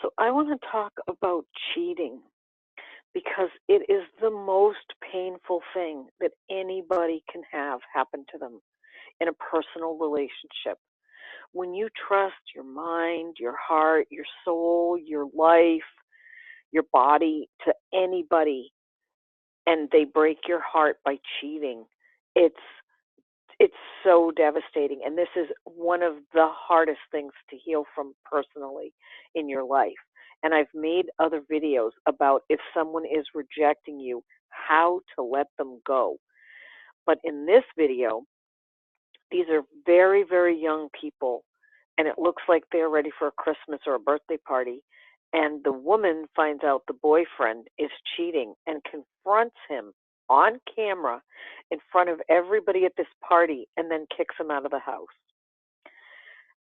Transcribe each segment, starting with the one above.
So I want to talk about cheating because it is the most painful thing that anybody can have happen to them in a personal relationship. When you trust your mind, your heart, your soul, your life, your body to anybody and they break your heart by cheating, it's it's so devastating, and this is one of the hardest things to heal from personally in your life. And I've made other videos about if someone is rejecting you, how to let them go. But in this video, these are very, very young people, and it looks like they're ready for a Christmas or a birthday party. And the woman finds out the boyfriend is cheating and confronts him on camera in front of everybody at this party and then kicks him out of the house.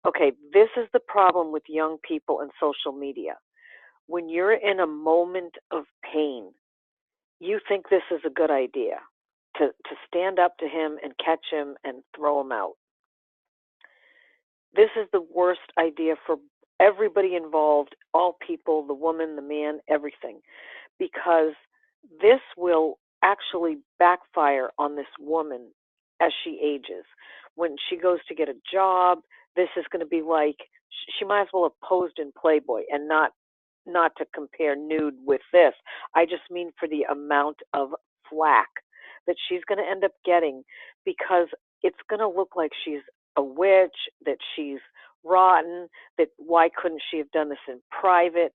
Okay, this is the problem with young people and social media. When you're in a moment of pain, you think this is a good idea to stand up to him and catch him and throw him out. This is the worst idea for everybody involved, all people, the woman, the man, everything, because this will actually backfire on this woman as she ages. When she goes to get a job, this is going to be like she might as well have posed in Playboy, and not to compare nude with this. I just mean for the amount of flack that she's going to end up getting, because it's going to look like she's a witch, that she's rotten, that why couldn't she have done this in private?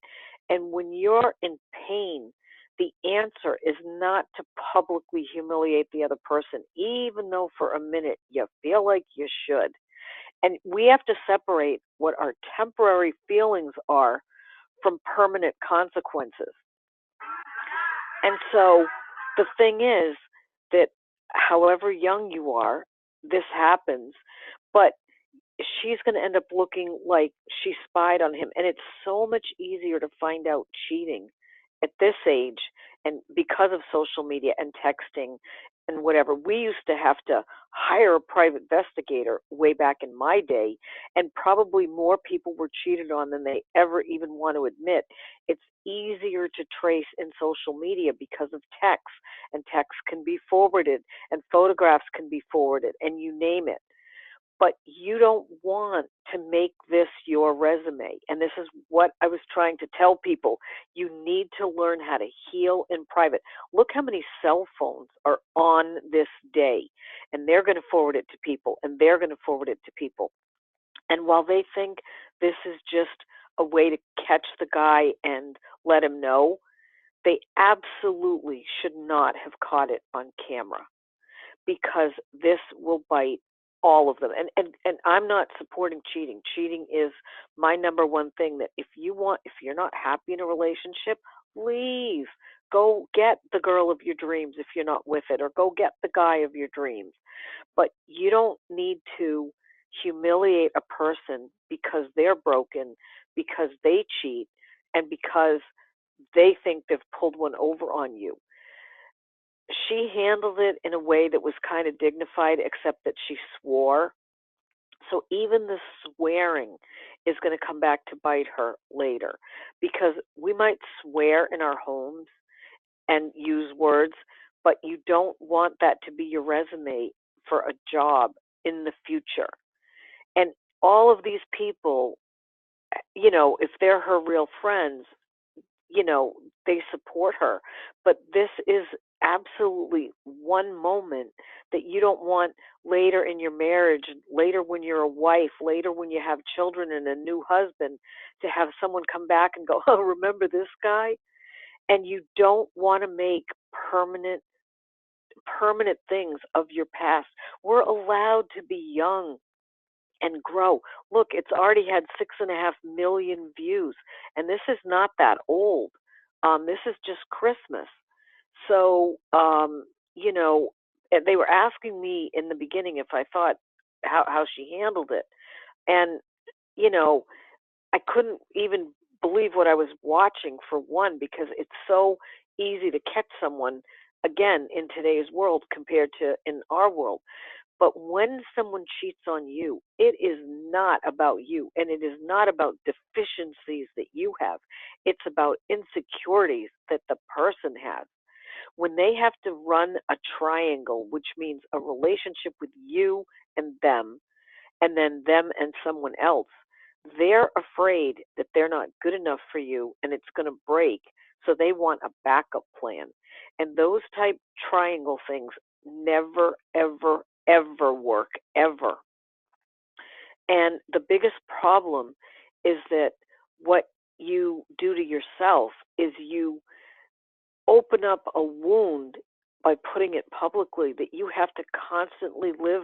And when you're in pain, the answer is not to publicly humiliate the other person, even though for a minute you feel like you should. And we have to separate what our temporary feelings are from permanent consequences. And so the thing is that however young you are, this happens, but she's going to end up looking like she spied on him. And it's so much easier to find out cheating at this age, and because of social media and texting and whatever. We used to have to hire a private investigator way back in my day, and probably more people were cheated on than they ever even want to admit. It's easier to trace in social media because of text, and text can be forwarded, and photographs can be forwarded, and you name it. But you don't want to make this your resume. And this is what I was trying to tell people. You need to learn how to heal in private. Look how many cell phones are on this day, and they're going to forward it to people, and they're going to forward it to people. And while they think this is just a way to catch the guy and let him know, they absolutely should not have caught it on camera, because this will bite all of them. And I'm not supporting cheating. Cheating is my number one thing, that if you're not happy in a relationship, leave. Go get the girl of your dreams if you're not with it, or go get the guy of your dreams. But you don't need to humiliate a person because they're broken, because they cheat, and because they think they've pulled one over on you. She handled it in a way that was kind of dignified, except that she swore. So even the swearing is going to come back to bite her later, because we might swear in our homes and use words, but you don't want that to be your resume for a job in the future. And all of these people, if they're her real friends, they support her. But this is absolutely one moment that you don't want later in your marriage, later when you're a wife, later when you have children and a new husband, to have someone come back and go, oh, remember this guy? And you don't want to make permanent permanent things of your past. We're allowed to be young and grow. Look, it's already had 6.5 million views, and this is not that old. This is just Christmas. So, they were asking me in the beginning if I thought how she handled it, and you know, I couldn't even believe what I was watching, for one, because it's so easy to catch someone again in today's world compared to in our world. But when someone cheats on you, it is not about you, and it is not about deficiencies that you have. It's about insecurities that the person has. When they have to run a triangle, which means a relationship with you and then them and someone else, they're afraid that they're not good enough for you and it's going to break. So they want a backup plan. And those type triangle things never, ever, ever work, ever. And the biggest problem is that what you do to yourself is you open up a wound by putting it publicly that you have to constantly live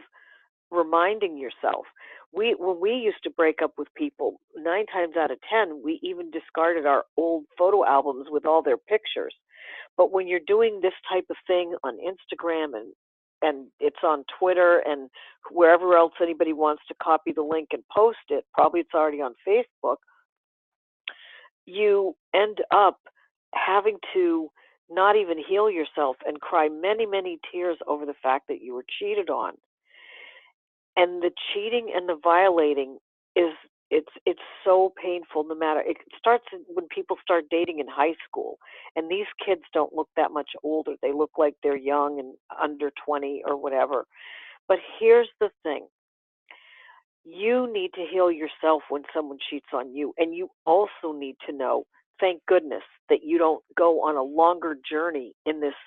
reminding yourself. When we used to break up with people, 9 times out of 10, we even discarded our old photo albums with all their pictures. But when you're doing this type of thing on Instagram and it's on Twitter and wherever else anybody wants to copy the link and post it, probably it's already on Facebook, you end up having to not even heal yourself and cry many, many tears over the fact that you were cheated on. And the cheating and the violating is it's so painful. No matter, it starts when people start dating in high school, and these kids don't look that much older. They look like they're young and under 20 or whatever. But here's the thing: you need to heal yourself when someone cheats on you, and you also need to know, thank goodness, that you don't go on a longer journey in this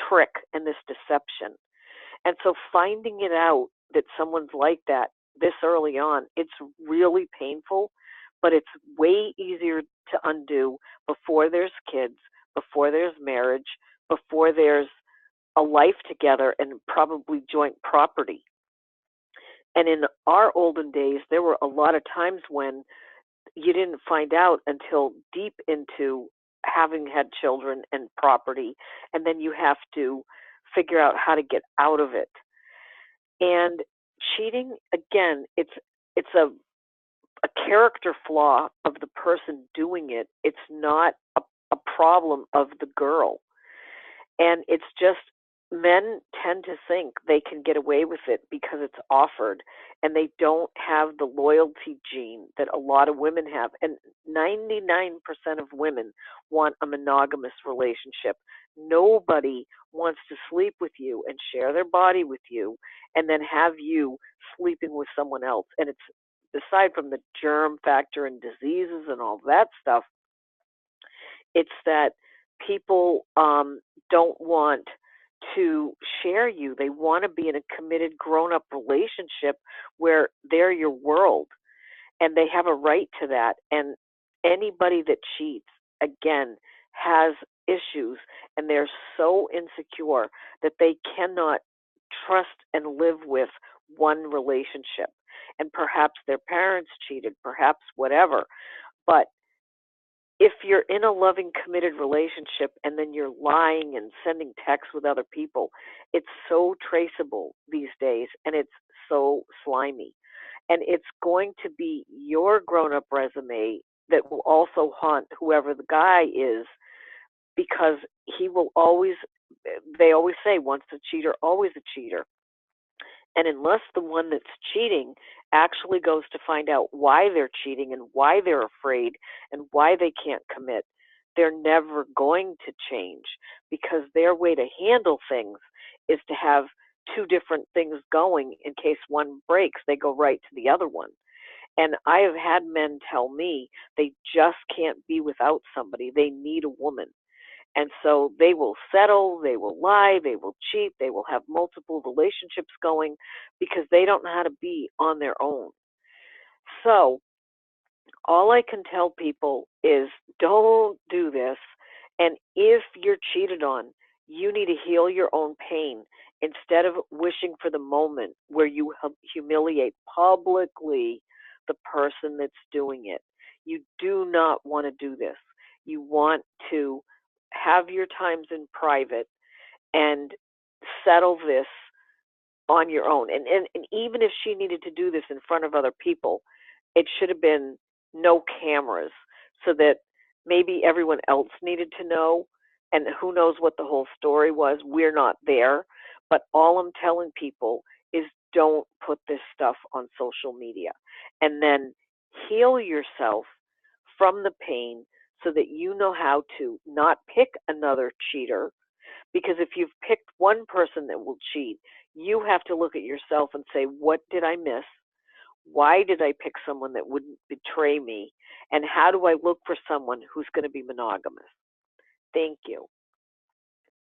trick and this deception. And so finding it out that someone's like that this early on, it's really painful, but it's way easier to undo before there's kids, before there's marriage, before there's a life together and probably joint property. And in our olden days, there were a lot of times when you didn't find out until deep into having had children and property, and then you have to figure out how to get out of it. And cheating, again, it's a character flaw of the person doing it. It's not a problem of the girl. And it's just men tend to think they can get away with it because it's offered, and they don't have the loyalty gene that a lot of women have. And 99% of women want a monogamous relationship. Nobody wants to sleep with you and share their body with you and then have you sleeping with someone else. And it's, aside from the germ factor and diseases and all that stuff, it's that people don't want to share you. They want to be in a committed, grown-up relationship where they're your world, and they have a right to that. And anybody that cheats, again, has issues, and they're so insecure that they cannot trust and live with one relationship. And perhaps their parents cheated, perhaps whatever. But if you're in a loving, committed relationship and then you're lying and sending texts with other people, it's so traceable these days, and it's so slimy. And it's going to be your grown-up resume that will also haunt whoever the guy is, because he will always, they always say, once a cheater, always a cheater. And unless the one that's cheating actually goes to find out why they're cheating and why they're afraid and why they can't commit, they're never going to change, because their way to handle things is to have two different things going. In case one breaks, they go right to the other one. And I have had men tell me they just can't be without somebody. They need a woman. And so they will settle, they will lie, they will cheat, they will have multiple relationships going because they don't know how to be on their own. So all I can tell people is, don't do this. And if you're cheated on, you need to heal your own pain instead of wishing for the moment where you humiliate publicly the person that's doing it. You do not want to do this. You want to have your times in private and settle this on your own. And even if she needed to do this in front of other people, it should have been no cameras, so that maybe everyone else needed to know. And who knows what the whole story was. We're not there. But all I'm telling people is, don't put this stuff on social media. And then heal yourself from the pain so that you know how to not pick another cheater. Because if you've picked one person that will cheat, you have to look at yourself and say, what did I miss? Why did I pick someone that wouldn't betray me? And how do I look for someone who's going to be monogamous? Thank you.